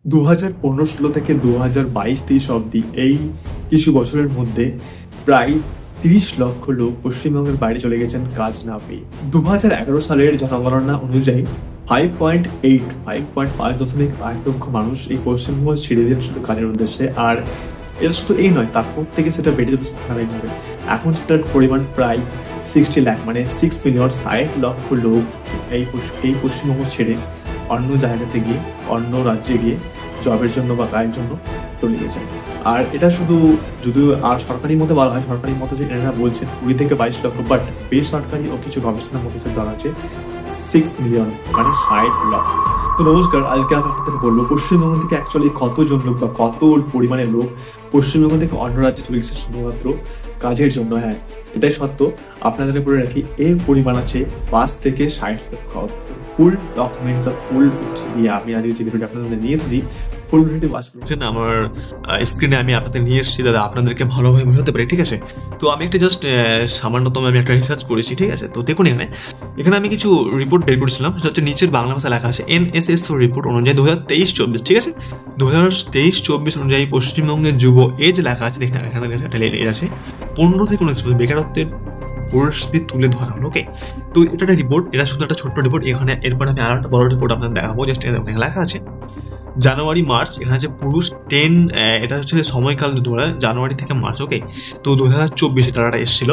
2015-16 থেকে 2022-23 অবধি এই কিছু বছরের মধ্যে প্রায় 30 লক্ষ লোক পশ্চিমবঙ্গের বাইরে চলে গেছেন কাজ না পেয়ে। 2011 সালের জনগণনা অনুযায়ী 5.5 লক্ষ মানুষ এই পশ্চিমবঙ্গ ছেড়ে দিন শুধু কাজের উদ্দেশ্যে। আর এটা শুধু এই নয়, তারপর থেকে সেটা বেড়ে যাচ্ছে ধারাবাহিকভাবে। এখন সেটার পরিমাণ প্রায় 60 লাখ, মানে 6 মিলিয়ন, 60 লক্ষ লোক এই পশ্চিমবঙ্গ ছেড়ে অন্য জায়গাতে গিয়ে, অন্য রাজ্যে গিয়ে জবের জন্য বা কাজের জন্য চলে গেছেন। আর এটা শুধু যদিও আর সরকারি মতে বলা হয়, সরকারি মতে যে এনারা বলছেন 20 থেকে 22 লক্ষ, বাট বেসরকারি ও কিছু গবেষণার মধ্যে সেটা ধরা আছে 6 মিলিয়ন, মানে 60 লক্ষ। তো নমস্কার, আজকে আমি আপনাদের বলবো পশ্চিমবঙ্গ থেকে অ্যাকচুয়ালি কতজন লোক বা কত পরিমাণে লোক পশ্চিমবঙ্গ থেকে অন্য রাজ্যে চলে গেছে শুধুমাত্র কাজের জন্য। হ্যাঁ, এটাই সত্য। আপনাদের বলে রাখি, এর পরিমাণ আছে 5 থেকে 60 লক্ষ। ফুল ডকুমেন্টস বা ফুল উৎস দিয়ে আমি আজকে যে ভিডিওটা আপনাদের নিয়ে এসেছি, ফুল ভিডিওটি ওয়াচ করছেন আমার স্ক্রিনে আমি আপনাদের নিয়ে এসেছি, দাদা আপনাদেরকে ভালোভাবে বোঝাতে পারি, ঠিক আছে? তো আমি একটা জাস্ট সামান্যতম আমি একটা রিসার্চ করেছি, ঠিক আছে? তো দেখুন এখানে আমি কিছু রিপোর্ট বের করেছিলাম। সেটা হচ্ছে নিচের বাংলা ভাষা লেখা আছে NSSO রিপোর্ট অনুযায়ী 2023-24, ঠিক আছে? 2023-24 অনুযায়ী পশ্চিমবঙ্গের যুব এজ লেখা আছে, দেখুন এখানে এজ আছে 15 থেকে 19 বছর, বেকারত্বের পরিস্থিতি তুলে ধরা হলো। ওকে, তো এটা একটা রিপোর্ট, এটা শুধু একটা ছোট্ট রিপোর্ট। এখানে এরপর আমি আরো একটা বড় রিপোর্ট আপনাদের দেখাবো। জাস্ট এখানে লেখা আছে জানুয়ারি মার্চ, এখানে আছে পুরুষ 10, এটা হচ্ছে সময়কাল জানুয়ারি থেকে মার্চ। ওকে, তো 2024 ডাটা এসেছিল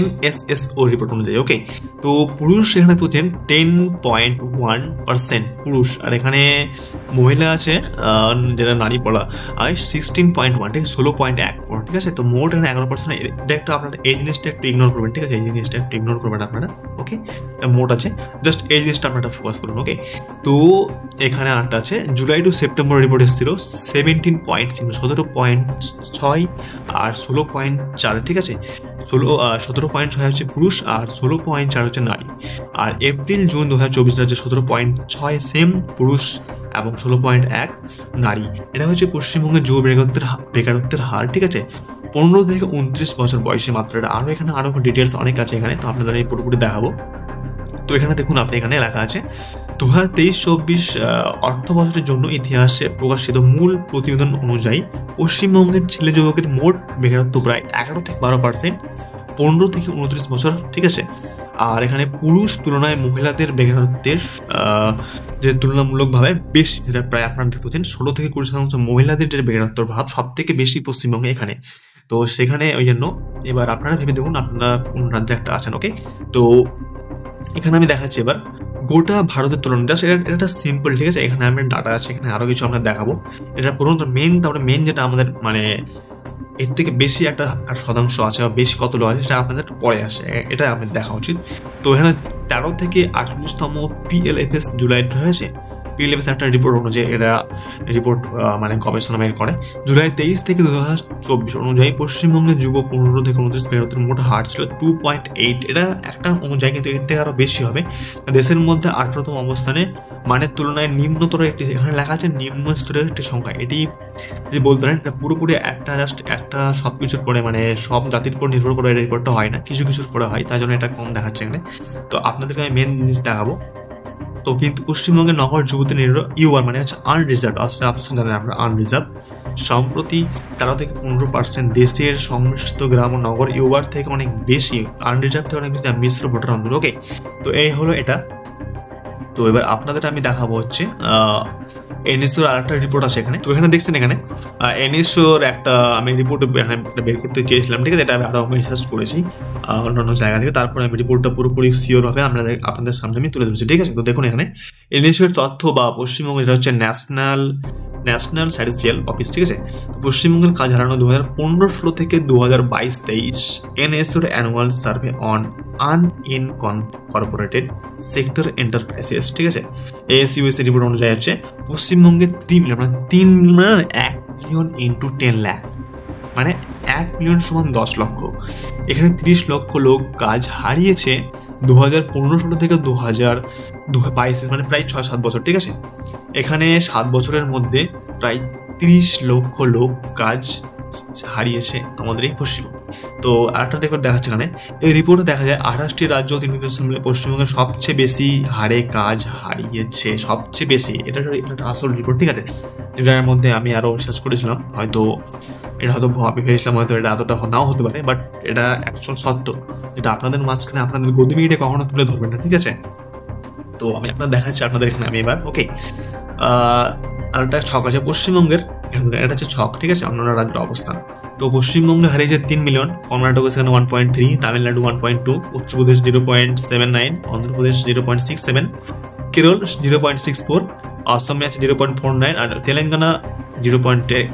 NSSO রিপোর্ট অনুযায়ী। ওকে, তো পুরুষ এখানে বলছেন 10.1% পুরুষ, আর এখানে মহিলা আছে যেটা নারী পড়া 16.1, ঠিক আছে, 16.1, ঠিক আছে? তো মোট এখানে 11%। এটা একটা আপনারা এই জিনিসটা একটু ইগনোর করবেন, ঠিক আছে? এই জিনিসটা একটু ইগনোর করবেন আপনারা। ওকে, মোট আছে, জাস্ট এই জিনিসটা আপনারা ফোকাস করুন। ওকে, তো এখানে আরেকটা আছে জুলাই টু সেপ্টেম্বর রিপোর্ট এসেছিল 17.6 আর 16.4, ঠিক আছে? 17.6 হচ্ছে পুরুষ আর 16.4 হচ্ছে নারী। আর এপ্রিল জুন 2024 হচ্ছে 17.6 সেম পুরুষ এবং 16.1 নারী। এটা হচ্ছে পশ্চিমবঙ্গের যুব বেকারত্বের হার, ঠিক আছে? 15 থেকে 29 বছর বয়সী মাত্র। এটা এখানে আরো ডিটেলস অনেক আছে এখানে, তো আপনাদের এই পুরোপুরি দেখাবো। তো এখানে দেখুন, আপনি এখানে লেখা আছে 2023-24 অর্থ বছরের জন্য ইতিহাসে প্রকাশিত মূল প্রতিবেদন অনুযায়ী পশ্চিমবঙ্গের ছেলে যুবকের মোট বেকারত্ব প্রায় 11 থেকে 12%, 15 থেকে 29 বছর, ঠিক আছে? আর এখানে পুরুষ তুলনায় মহিলাদের বেকারত্বের যে তুলনামূলকভাবে বেশি, যেটা প্রায় আপনারা দেখতে পাচ্ছেন 16 থেকে 20% মহিলাদের যে বেকারত্বের ভাব সব থেকে বেশি পশ্চিমবঙ্গে এখানে। তো সেখানে ওই জন্য এবার আপনারা ভেবে দেখুন আপনারা কোন রাজ্যে একটা আছেন। ওকে, তো এখানে আমি দেখাচ্ছি এবার গোটা ভারতের তুলনায়। জাস্ট এটা সিম্পল, ঠিক আছে? এখানে আমার ডাটা আছে, এখানে আরো কিছু আমরা দেখাবো। এটা পুরো তারপরে মেন যেটা আমাদের মানে এর থেকে বেশি একটা শতাংশ আছে বা বেশি কত লোক আছে সেটা আপনাদের পরে আসে, এটা আপনাদের দেখা উচিত। তো এখানে 13 থেকে 48তম PLFS জুলাই হয়েছে। PLFS একটা রিপোর্ট অনুযায়ী, এটা রিপোর্ট মানে গবেষণা বের করে জুলাই 23 থেকে 2024 অনুযায়ী পশ্চিমবঙ্গের যুব 15 থেকে 29 বেকারত্বের মোট হার ছিল 2.8। এটা একটা অনুযায়ী, কিন্তু এর থেকে আরো বেশি হবে। দেশের মধ্যে 18তম অবস্থানে, মানের তুলনায় নিম্নতর একটি, এখানে লেখা আছে নিম্ন স্তরের একটি সংখ্যা। এটি যদি বলতে পারেন এটা পুরোপুরি একটা সবকিছুর পরে, মানে সব জাতির উপর নির্ভর করে এই রিপোর্টটা হয় না, কিছু কিছুর পরে হয়, তাই জন্য এটা কম দেখাচ্ছে এখানে। তো আপনাদেরকে আমি মেন জিনিস দেখাবো। তো কিন্তু পশ্চিমবঙ্গের নগর যুবতী ইউআর মানে হচ্ছে আনরিজার্ভ, আসলে অপশন জানেন আমরা আনরিজার্ভ, সম্প্রতি 13 থেকে 15%। দেশের সংমিশ্রিত গ্রাম ও নগর ইউআর থেকে অনেক বেশি, আনরিজার্ভ থেকে অনেক বেশি মিশ্র ভোটার অন্তর। ওকে, তো এই হলো এটা। তো এবার আপনাদের আমি দেখাবো হচ্ছে NSOর আরেকটা রিপোর্ট আছে এখানে। তো এখানে দেখছেন এখানে NSOর একটা আমি রিপোর্ট বের করতে চেয়েছিলাম, ঠিক আছে? এটা আমি আরো রিসার্চ করেছি অন্যান্য জায়গা থেকে, তারপরে আমি রিপোর্টটা পুরোপুরি শিওর হবে আপনাদের সামনে আমি তুলে ধরেছি, ঠিক আছে? তো দেখুন এখানে NSOর তথ্য বা পশ্চিমবঙ্গ, এটা হচ্ছে ন্যাশনাল স্ট্যাটিস্টিক্যাল অফিস, ঠিক আছে? তো পশ্চিমবঙ্গের কাজ হারানো 2015-16 থেকে 2022-23 NSOর annual survey on unincorporated sector enterprises, ঠিক আছে? ASUS রিপোর্ট অনুযায়ী হচ্ছে পশ্চিমবঙ্গের 3 মিলিয়ন, মানে 1 মিলিয়ন ইন্টু 10 লাখ, মানে 1 মিলিয়ন সমান 10 লক্ষ। এখানে 30 লক্ষ লোক কাজ হারিয়েছে 2015-16 থেকে 2022, মানে প্রায় 6-7 বছর, ঠিক আছে? এখানে 7 বছরের মধ্যে প্রায় 30 লক্ষ লোক কাজ হারিয়েছে আমাদের এই পশ্চিমবঙ্গ। তো আরেকটা রিপোর্ট দেখাচ্ছে এখানে, এই রিপোর্টে দেখা যায় 28টি রাজ্য 3 মিলে পশ্চিমবঙ্গের সবচেয়ে বেশি হারে কাজ হারিয়েছে, সবচেয়ে বেশি। এটা একটা আসল রিপোর্ট, ঠিক আছে, যেটার মধ্যে আমি আরও রিসার্চ করেছিলাম। হয়তো এটা হয়তো ভাবি ভেবেছিলাম হয়তো এটা এতটা নাও হতে পারে, বাট এটা অ্যাকচুয়াল সত্য, যেটা আপনাদের মাঝখানে আপনাদের গতিবিধিটা কখনো তুলে ধরবেন না, ঠিক আছে। তো আমি আপনার দেখাচ্ছি আপনাদের এখানে আমি এবার, ওকে। আর একটা ছক আছে পশ্চিমবঙ্গের, এটা হচ্ছে ছক, ঠিক আছে, অন্যান্য রাজ্যের অবস্থান। তো পশ্চিমবঙ্গে হারিয়েছে 3 মিলিয়ন, কর্ণাটক সেখানে 1.3, তামিলনাড়ু 1.2, উত্তরপ্রদেশ 0.79, অন্ধ্রপ্রদেশ 0.67, কেরল 0.64, অসমে আছে 0.49, আর তেলেঙ্গানা 0.10।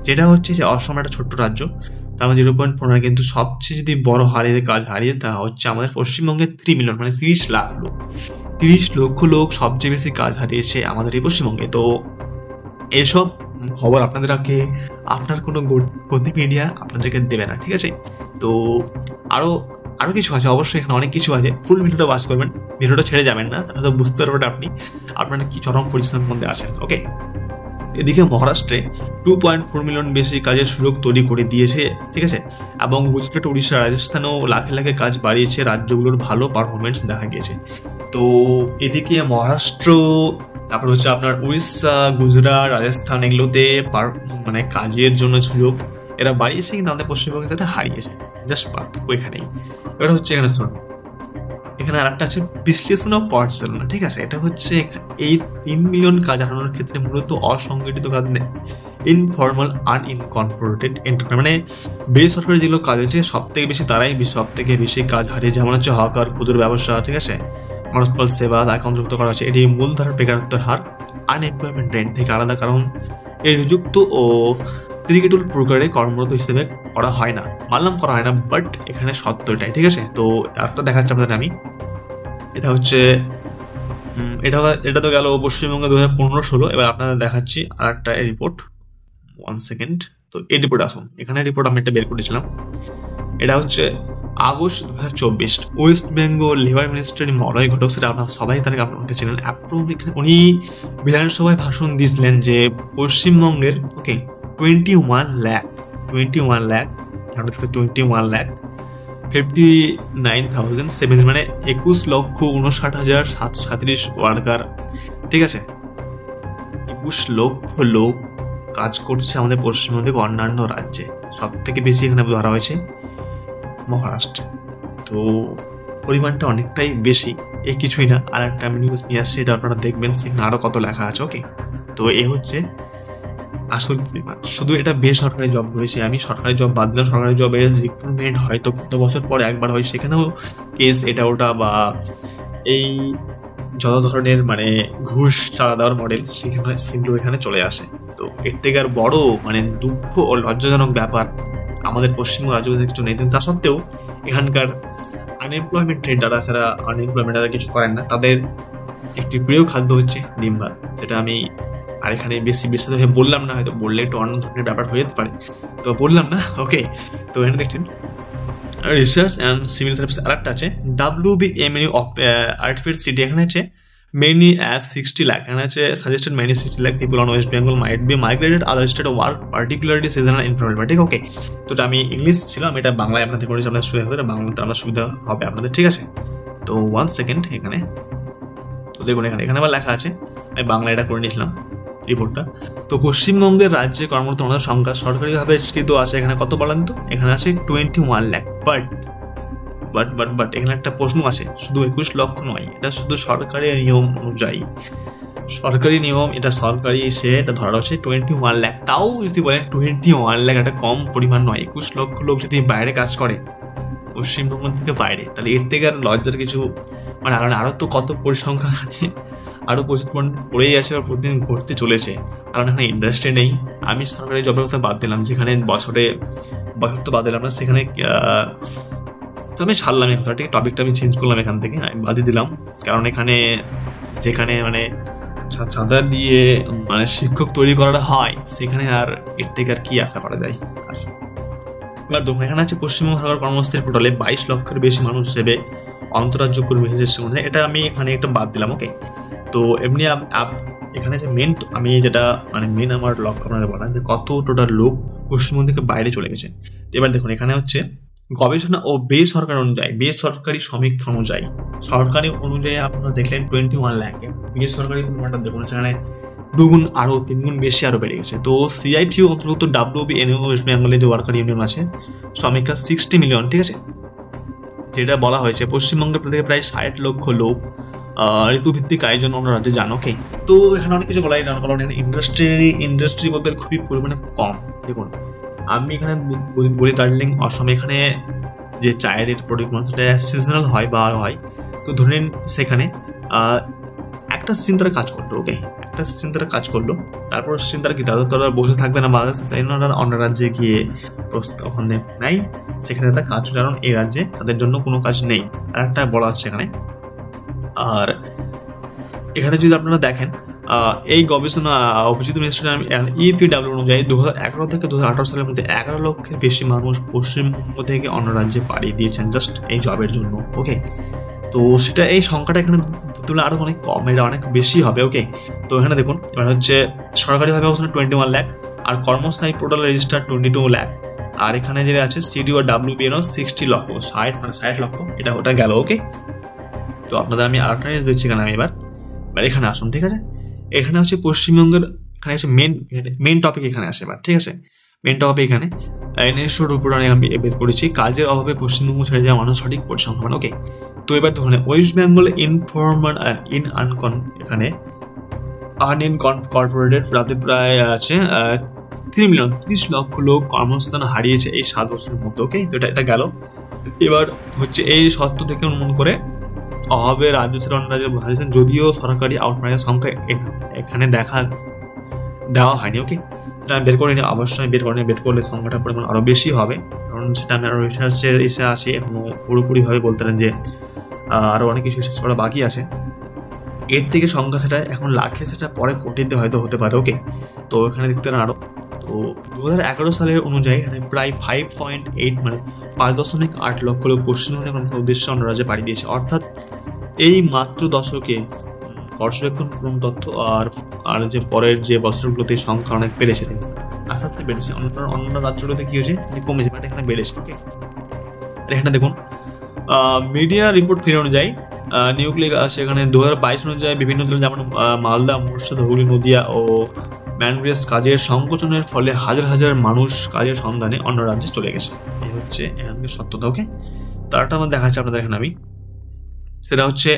যেটা হচ্ছে যে অসম একটা ছোট্ট রাজ্য, তার মানে 0.49, কিন্তু সবচেয়ে যদি বড় হারিয়ে কাজ হারিয়েছে তা হচ্ছে আমাদের পশ্চিমবঙ্গে 3 মিলিয়ন, মানে 30 লাখ লোক, 30 লক্ষ লোক সবচেয়ে বেশি কাজ হারিয়েছে আমাদের এই পশ্চিমবঙ্গে। তো এসব খবর আপনাদেরকে আপনার কোনো গতি মিডিয়া আপনাদেরকে দেবে না, ঠিক আছে। তো আরও কিছু আছে, অবশ্যই এখানে অনেক কিছু আছে, ফুল ভিডিওটা ওয়াচ করবেন, ভিডিওটা ছেড়ে যাবেন না, তাহলে বুঝতে পারবেন আপনারা কি চরম পরিশ্রমের মধ্যে আছেন, ওকে। এদিকে মহারাষ্ট্রে 2.4 মিলিয়ন বেশি কাজের সুযোগ তৈরি করে দিয়েছে, ঠিক আছে, এবং গুজরাট, উড়িষ্যা, রাজস্থানেও লাখে লাখে কাজ বাড়িয়েছে, রাজ্যগুলোর ভালো পারফরমেন্স দেখা গিয়েছে। তো এদিকে মহারাষ্ট্র, তারপর হচ্ছে আপনার উড়িষ্যা, গুজরাট, রাজস্থান, এগুলোতে মানে কাজের জন্য সুযোগ এরা বাড়িয়েছে, কিন্তু আমাদের পশ্চিমবঙ্গে সেটা হারিয়েছে, জাস্ট পার্থক্য এখানেই। এটা হচ্ছে এখানে শুনুন, এখানে আরেকটা আছে বিশ্লেষণ ও পর্যালোচনা, ঠিক আছে। এটা হচ্ছে এই 3 মিলিয়ন কাজ হারানোর ক্ষেত্রে মূলত অসংগঠিত কাজ নেই, ইনফর্মাল আনইনকর্পোরেটেড এন্টারপ্রাইজ, মানে বেসরকারি যেগুলো কাজ হয়েছে সব থেকে বেশি তারাই সব থেকে বেশি কাজ হারিয়ে, যেমন হচ্ছে হকার, ক্ষুদ্র ব্যবসা, ঠিক আছে, মানুষপাল সেবা তাকে অন্তর্ভুক্ত করা হচ্ছে। এটি মূলধারার বেকারত্বের হার আনএমপ্লয়মেন্ট রেট থেকে আলাদা, কারণ এই নিযুক্ত ও ক্রিকেটুল প্রকারে কর্মরত হিসেবে করা হয় না, করা হয় না, বাট এখানে সত্য এটাই, ঠিক আছে। তো একটা দেখাচ্ছি আপনাদের আমি, এটা হচ্ছে এটা তো গেল পশ্চিমবঙ্গে 2015-16। এবার আপনাদের দেখাচ্ছি আর একটা রিপোর্ট, 1 সেকেন্ড। তো এই রিপোর্ট আসুন, এখানে রিপোর্ট আমি একটা বের করেছিলাম, এটা হচ্ছে August 2024, West Bengal labour minister Malay Ghatak, সেটা আপনারা সবাই তাকে আপনাকে চেনেন। উনি বিধানসভায় ভাষণ দিয়েছিলেন যে পশ্চিমবঙ্গের, ওকে, 21 লাখ 59,737, মানে 21,59,737 ওয়ার্কার, ঠিক আছে। 21 লক্ষ লোক কাজ করছে আমাদের পশ্চিমবঙ্গ থেকে অন্যান্য রাজ্যে, সব থেকে বেশি এখানে ধরা হয়েছে মহারাষ্ট্র। তো পরিমাণটা অনেকটাই বেশি, এই কিছুই না। আর একটা আমি নিউজ নিয়ে আসছি, এটা আপনারা দেখবেন, সেখানে আরও কত লেখা আছে, ওকে। তো এ হচ্ছে আসল পরিমাণ। শুধু এটা বেসরকারি জব রয়েছে, আমি সরকারি জব বাদ দিলাম, সরকারি জবের রিক্রুটমেন্ট হয়তো কত বছর পরে একবার হয়, সেখানেও কেস এটা ওটা বা এই যত ধরনের মানে ঘুষ চাঁদা দেওয়ার মডেল সেগুলো এখানে চলে আসে। তো এর থেকে আর বড় মানে দুঃখ ও লজ্জাজনক ব্যাপার আমাদের পশ্চিমবঙ্গ রাজ্যে কিছু নেই। তা সত্ত্বেও এখানকার আনএমপ্লয়মেন্ট রেট, যারা ছাড়া আনএমপ্লয়মেন্ট যারা কিছু করেন না, তাদের একটি প্রিয় খাদ্য হচ্ছে ডিম ভাত, যেটা আমি আর এখানে বেশি বিস্তারিত হয়ে বললাম না, হয়তো বললে একটু অন্য ধরনের ব্যাপার হয়ে যেতে পারে, তো বললাম না, ওকে। তো এখানে দেখছেন রিসার্চ অ্যান্ড সিভিল সার্ভিস আরেকটা আছে, WBMNU আর্টিফিস সিটি, এখানে আছে many as 60 lakh, and suggested many 60 lakh people on West Bengal might be migrated other state to work, particularly seasonal employment, ঠিক ওকে। তো এটা আমি ইংলিশ ছিলাম, এটা বাংলায় আপনাদের করেছি, আপনার সুবিধা হবে, বাংলাতে আমার সুবিধা হবে আপনাদের, ঠিক আছে। তো 1 সেকেন্ড, এখানে তো দেখুন, এখানে আবার লেখা আছে, আমি বাংলা এটা করে নিয়েছিলাম রিপোর্টটা। তো পশ্চিমবঙ্গের রাজ্যে কর্মরত মানুষের সংখ্যা সরকারিভাবে স্বীকৃত আছে, এখানে কত বলেন তো, এখানে আছে 21 লাখ, বাট এখানে একটা প্রশ্ন আছে, শুধু 21 লক্ষ নয়, এটা শুধু সরকারি নিয়ম অনুযায়ী, সরকারি নিয়ম, এটা সরকারি এটা ধরা হচ্ছে 21 লাখ। তাও যদি বলেন 21 লাখ একটা কম পরিমাণ নয়, 21 লক্ষ লোক যদি বাইরে কাজ করে পশ্চিমবঙ্গ থেকে বাইরে, তাহলে এর থেকে আর লজ্জার কিছু মানে আরও তো কত পরিসংখ্যান আরও পরিমাণ পড়েই আছে, আর প্রতিদিন ঘটতে চলেছে, কারণ এখানে ইন্ডাস্ট্রি নেই। আমি সরকারি জবের কথা বাদ দিলাম, যেখানে বছর তো বাদ দিলাম না, সেখানে তো আমি ছাড়লাম এই কথাটি, টপিকটা আমি চেঞ্জ করলাম, এখান থেকে আমি বাদই দিলাম, কারণ যেখানে মানে চাঁদা দিয়ে মানে শিক্ষক তৈরি করাটা হয়, সেখানে আর এর থেকে আর কি আশা করা যায়। এবার দেখুন, এখানে আছে পশ্চিমবঙ্গ সরকার কর্মস্থলী পোর্টালে 22 লক্ষের বেশি মানুষ হিসেবে অন্তরাজ্য কর্মী হিসেবে, এটা আমি এখানে একটা বাদ দিলাম, ওকে। তো এমনি এখানে যে মেন, আমি যেটা মানে মেন আমার লক্ষ্য আপনাদের বলা যে কত টোটাল লোক পশ্চিমবঙ্গ থেকে বাইরে চলে গেছে। তো এবার দেখুন এখানে হচ্ছে গবেষণা ও বেসরকারি অনুযায়ী, বেসরকারি সমীক্ষা অনুযায়ী, সরকারি অনুযায়ী আপনারা দেখলেন 21 লাখ, বেসরকারি পরিমাণটা দেখুন সেখানে 2 গুণ আরো 3 গুণ বেশি আরো বেড়ে গেছে। তো সিআইটি অন্তর্ভুক্ত WBNO ওয়েস্ট বেঙ্গলের যে ওয়ার্কার ইউনিয়ন আছে সমীক্ষা 60 মিলিয়ন, ঠিক আছে, যেটা বলা হয়েছে পশ্চিমবঙ্গের থেকে প্রায় 60 লক্ষ লোক ঋতুভিত্তিক আয়োজন অন্য রাজ্যে যান। ওকে, তো এখানে অনেক কিছু বলাই কারণ এখানে ইন্ডাস্ট্রি বলতে খুবই পরিমাণে কম। দেখুন আমি এখানে বলি দার্জিলিং অসম, এখানে যে চায়ের প্রোডাক্ট সেটা সিজনাল হয় বা হয়, তো ধরে নিন সেখানে একটা সিজন তারা কাজ করলো। ওকে, একটা সিজন তারা কাজ করলো, তারপর সিজন তারা কি তারা বসে থাকবে না, তাই ওনারা অন্য রাজ্যে গিয়ে ওখানে নেয়, সেখানে তারা কাজ, কারণ এই রাজ্যে তাদের জন্য কোনো কাজ নেই, আর একটা বলা হচ্ছে এখানে। আর এখানে যদি আপনারা দেখেন এই গবেষণা অভিজিৎ মিনিস্ট্রি EPW অনুযায়ী 2011 থেকে 2018 সালের মধ্যে 11 লক্ষের বেশি মানুষ পশ্চিমবঙ্গ থেকে অন্য রাজ্যে পাড়ি দিয়েছেন জাস্ট এই জবের জন্য। ওকে, তো সেটা এই সংখ্যাটা এখানে তুলে আরো অনেক কম, এটা অনেক বেশি হবে। ওকে, তো এখানে দেখুন এবার হচ্ছে সরকারিভাবে অবস্থা 21 লাখ, আর কর্মস্থায়ী পোর্টাল রেজিস্টার 22 লাখ, আর এখানে যে আছে সিডিও আর WBNO 60 লক্ষ, 60 লক্ষ, এটা ওটা গেল। ওকে, তো আপনাদের আমি আরেকটা নিউজ দিচ্ছি এখানে, আমি এবার এখানে আসুন, ঠিক আছে। এখানে হচ্ছে পশ্চিমবঙ্গের এখানে হচ্ছে মেন টপিক এখানে আসে এবার, ঠিক আছে। মেন টপিক এখানে NSOর উপর আমি বের করেছি, কাজের অভাবে পশ্চিমবঙ্গ ছেড়ে যাওয়া মানুষ সঠিক পরিসংখ্যান। ওকে, তো এবার ধরুন ওয়েস্ট বেঙ্গল ইনফর্মাল এখানে আনইনকর্পোরেটেড রাতে প্রায় আছে 3 মিলিয়ন 30 লক্ষ লোক কর্মস্থান হারিয়েছে এই 7 বছরের মধ্যে। ওকে, তো এটা গেল। এবার হচ্ছে এই সত্য থেকে অনুমান করে অভাবে রাজ্য ছেড়ে অন্য রাজ্যে হারিয়েছেন, যদিও সরকারি আউটমার্কের সংখ্যা এখানে দেওয়া হয়নি। ওকে, সেটা আমি বের করে নিই, অবশ্যই বের করলে সংখ্যাটার পরিমাণ আরো বেশি হবে, কারণ সেটা আমি আরো রিসার্চের এসে আসি, এখনো পুরোপুরিভাবে বলতে পারেন যে আরো অনেক কিছু রিসার্চ করা বাকি আছে। এর থেকে সংখ্যা সেটা এখন লাখে, সেটা পরে কোটিতে হয়তো হতে পারে। ওকে, তো এখানে দেখতে পারেন আরো। তো 2011 সালের অনুযায়ী এখানে প্রায় 5.8 মানে 5.8 লক্ষ লোক পশ্চিমবঙ্গের উদ্দেশ্যে অন্য রাজ্যে পাড়ি দিয়েছে, অর্থাৎ এই মাত্র দশকে পর্যবেক্ষণ তথ্য আর যে পরের যে বছরগুলোতে সংখ্যা অনেক বেড়েছে, আস্তে আস্তে বেড়েছে। অন্য রাজ্যগুলোতে কি হয়েছে, কমেছে, বাট এখানে বেড়েছে। ওকে, আর এখানে দেখুন মিডিয়া রিপোর্ট ফিরে অনুযায়ী নিউক্লিক আছে এখানে 2022 অনুযায়ী বিভিন্ন জেলা যেমন মালদা, মুর্শিদাবাদ, হুগলি, নদিয়া ও ম্যানগ্রেস কাজের সংকোচনের ফলে হাজার হাজার মানুষ কাজের সন্ধানে অন্য রাজ্যে চলে গেছে। এই হচ্ছে এখানকার সত্যতা। ওকে, তারটা আমার দেখাচ্ছে আপনাদের এখানে আমি, সেটা হচ্ছে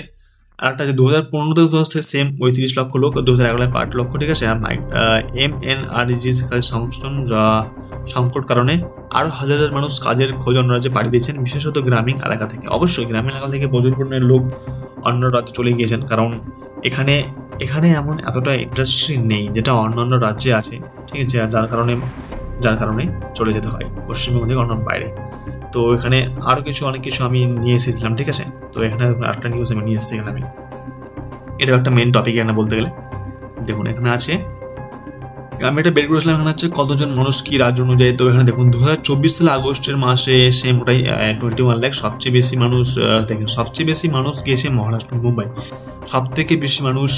আরেকটা যে 2015 থেকে সেম 30 লক্ষ লোক, 2011 8 লক্ষ, ঠিক আছে। MNREG কাজের সংস্থান যা সংকট কারণে আরো হাজার হাজার মানুষ কাজের খোঁজ অন্য রাজ্যে পাড়ি দিয়েছেন, বিশেষত গ্রামীণ এলাকা থেকে। অবশ্যই গ্রামীণ এলাকা থেকে প্রচুর পরিমাণে লোক অন্য রাজ্যে চলে গিয়েছেন, কারণ এখানে এমন এতটা ইন্ডাস্ট্রি নেই যেটা অন্যান্য রাজ্যে আছে, ঠিক আছে, যার কারণে চলে যেতে হয় পশ্চিমবঙ্গ থেকে অন্য বাইরে। তো এখানে আরো অনেক কিছু আমি নিয়ে এসেছিলাম, ঠিক আছে। তো এখানে আরেকটা নিউজ আমি নিয়ে এসেছি এখানে, এটা একটা মেন টপিক এখানে বলতে গেলে। দেখুন এখানে আছে, আমি এটা বের করেছিলাম, এখানে হচ্ছে কতজন মানুষ কি রাজ্য অনুযায়ী। তো এখানে দেখুন 2024 সালে আগস্টের মাসে এসে মোটাই 21 লাখ, সবচেয়ে বেশি মানুষ দেখেন, সবচেয়ে বেশি মানুষ গিয়েছে মহারাষ্ট্র, মুম্বাই। সব থেকে বেশি মানুষ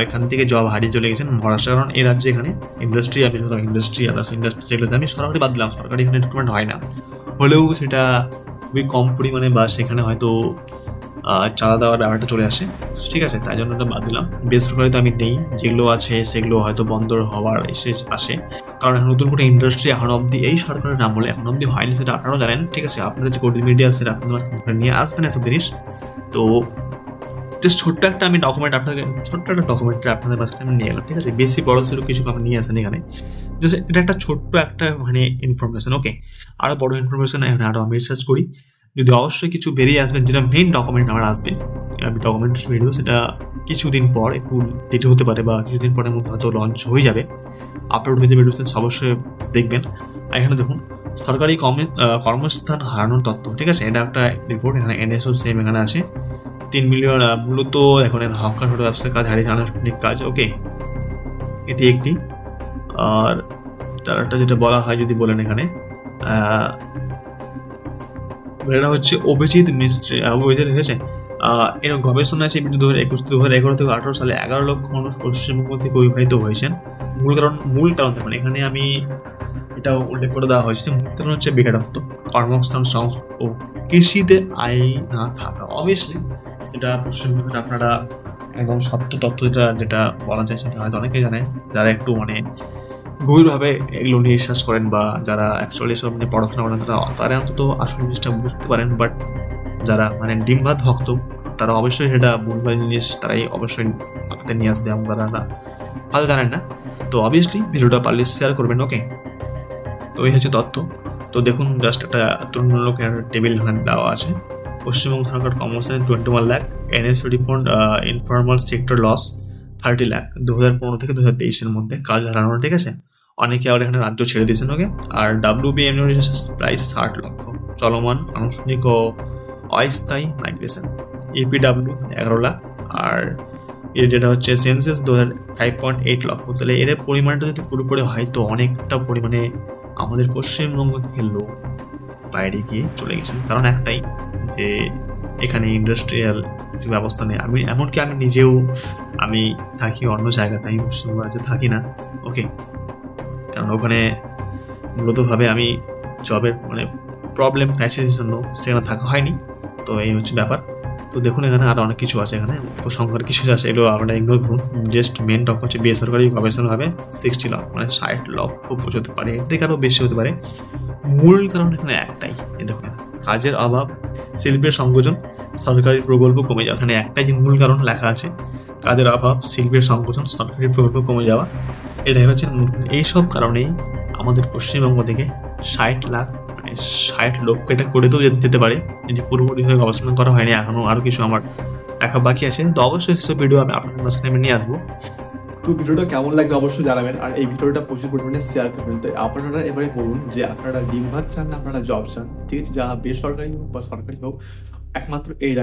এখান থেকে জব হারিয়ে চলে গেছেন মহারাষ্ট্র, কারণ এই রাজ্যে এখানে ইন্ডাস্ট্রি যেগুলোতে আমি সরকারি বাদ দিলাম, সরকারি এখানে রিক্রুটমেন্ট হয় না, হলেও সেটা খুবই কম পরিমাণে, বা সেখানে হয়তো চাঁদা দেওয়ার ব্যাপারটা চলে আসে, ঠিক আছে, তাই জন্য ওটা বাদ দিলাম। বেসরকারিতে আমি নেই, যেগুলো আছে সেগুলো হয়তো বন্ধ হওয়ার আসে, কারণ এখন নতুন করে ইন্ডাস্ট্রি এখন অব্দি এই সরকারের নাম বলে এখন অব্দি হয়নি, সেটা আপনারাও জানেন, ঠিক আছে। আপনাদের যে কোর্ট মিডিয়া আছে আপনাদের নিয়ে আসবেন এসব জিনিস। তো জাস্ট ছোট্ট একটা ডকুমেন্ট আপনাদের মাঝখানে আমি নিয়ে এলাম, ঠিক আছে। বেশি বড় সড়ো কিছু আমি নিয়ে আসেন এখানে, জাস্ট এটা একটা ছোট্ট একটা ইনফরমেশন। ওকে, আরো বড় ইনফরমেশন এখানে আরো আমি রিসার্চ করি, যদি অবশ্যই কিছু বেরিয়ে আসবেন, যেটা মেইন ডকুমেন্ট আমার আসবে, আমি ডকুমেন্ট ভিডিও, সেটা কিছুদিন পর একটু দেরি হতে পারে, বা কিছুদিন পরের মধ্যে হয়তো লঞ্চ হয়ে যাবে, আপলোড হয়ে যাবে, অবশ্যই দেখবেন। আর এখানে দেখুন সরকারি কর্মস্থান হারানোর তথ্য, ঠিক আছে, এটা একটা রিপোর্ট, এখানে NSO সেম এখানে আছে 3 মিলিয়ন মূলত এখন হকার ছোট ব্যবসার কাজ হারিয়েছে আনুষ্ঠানিক কাজ। ওকে, এটি একটি। আর তারটা যেটা বলা হয় যদি বলেন এখানে এটা হচ্ছে অভিজিৎ মিস্ত্রি, ঠিক আছে। এরকম গবেষণা আছে 2011 থেকে 2018 সালে 11 লক্ষ মানুষ পশ্চিমবঙ্গ থেকে অবিবাহিত হয়েছেন। মূল কারণ দেখুন, এখানে আমি এটাও উল্লেখ করে দেওয়া হয়েছে। কারণ হচ্ছে বেকারত্ব, কর্মসংস্থান ও কৃষিতে আয় না থাকা। অবভিয়াসলি যেটা পশ্চিমবঙ্গের আপনারা একদম সত্য তথ্য যেটা বলা যায় সেটা হয়তো অনেকেই জানেন, যারা একটু মানে গভীরভাবে এগুলো নিয়ে রিসার্চ করেন বা যারা অ্যাকচুয়ালি সব নিয়ে পড়াশোনা করেন তারা অন্তত আসল জিনিসটা বুঝতে পারেন। বাট যারা মানে ডিম ভাত ভক্ত তারা অবশ্যই সেটা ভুলভাল জিনিস তারাই অবশ্যই মাথাতে নিয়ে আসবে, এবং তারা না হয়তো জানেন না। তো অবভিয়াসলি ভিডিওটা পারলে শেয়ার করবেন। ওকে, তো এই হচ্ছে তথ্য। তো দেখুন জাস্ট একটা তুলনামূলক টেবিল এখানে দেওয়া আছে। পশ্চিমবঙ্গ সরকার কর্মসংস্থান 21 lakh, NSD fund informal sector loss 30 lakh 2015 থেকে 2023-এর মধ্যে কাজ হারানো। ঠিক আছে, অনেকে আবার এখানে রাজ্য ছেড়ে দিয়েছেন। ওকে, আর ডাব্লিউবিএম প্রায় 60 লক্ষ চলমান আনুষ্ঠানিক ও অস্থায়ী মাইগ্রেশন। এপিডাব্লিউ 11 লাখ, আর এর যেটা হচ্ছে সেন্সেস 5.8 লক্ষ। তাহলে এর পরিমাণটা যদি পুরোপুরি হয় তো অনেকটা পরিমাণে আমাদের পশ্চিমবঙ্গ থেকে লোক বাইরে গিয়ে চলে গেছেন। কারণ একটাই যে এখানে ইন্ডাস্ট্রিয়াল কিছু ব্যবস্থা নেই। এমনকি আমি নিজেও থাকি অন্য জায়গাতে, আমি পশ্চিমবঙ্গ রাজ্যে থাকি না। ওকে, কারণ ওখানে মূলতভাবে আমি জবের মানে প্রবলেম ক্রাইসিসের জন্য সেখানে থাকা হয়নি। তো এই হচ্ছে ব্যাপার। তো দেখুন এখানে আরও অনেক কিছু আছে, এখানে উপসংহার কিছু আছে, এগুলো আপনারা ইগনোর করুন। জাস্ট মেন টপ হচ্ছে বেসরকারি গবেষণা হবে 60 লক্ষ, মানে 60 লক্ষ পৌঁছতে পারে, এর থেকে আরও বেশি হতে পারে। মূল কারণ এখানে একটাই, দেখুন কাজের অভাব, শিল্পের সংকোচন, সরকারি প্রকল্প কমে যাওয়া। এখানে একটাই যে মূল কারণ লেখা আছে, কাজের অভাব, শিল্পের সংকোচন, সরকারি প্রকল্প কমে যাওয়া। এটাই হচ্ছে এইসব কারণেই আমাদের পশ্চিমবঙ্গ থেকে 60 লাখ মানে 60 লক্ষ এটা করে তো যেতে পারে। যে পুরোপুরিভাবে গবেষণা করা হয়নি এখনও, আরও কিছু আমার দেখা বাকি আছে। তো অবশ্যই কিছু ভিডিও আমি আপনাদের মাঝখানে নিয়ে আসবো। তো ভিডিওটা কেমন লাগবে অবশ্যই জানাবেন, আর এই ভিডিওটা প্রচুর পরিমাণে শেয়ার করবেন। তো আপনারা এবারে বলুন যে আপনারা ডিম ভাত চান না আপনারা জব চান, ঠিক আছে, যা বেসরকারি হোক বা সরকারি হোক, একমাত্র এই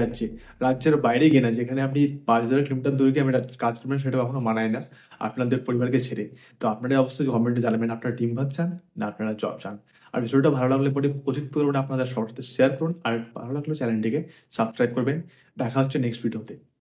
রাজ্যের বাইরে গিয়ে না, যেখানে আপনি 5,000 কিলোমিটার দূরে গিয়ে কাজ করবেন, সেটা কখনো মানায় না আপনাদের পরিবারকে ছেড়ে। তো আপনারা অবশ্যই কমেন্টে জানাবেন আপনারা ডিম ভাত চান না আপনারা জব চান। আর ভিডিওটা ভালো লাগলে পরে অতিরিক্ত করুন, আপনাদের সবার সাথে শেয়ার করুন, আর ভালো লাগলে চ্যানেলটিকে সাবস্ক্রাইব করবেন। দেখা হচ্ছে নেক্সট ভিডিওতে।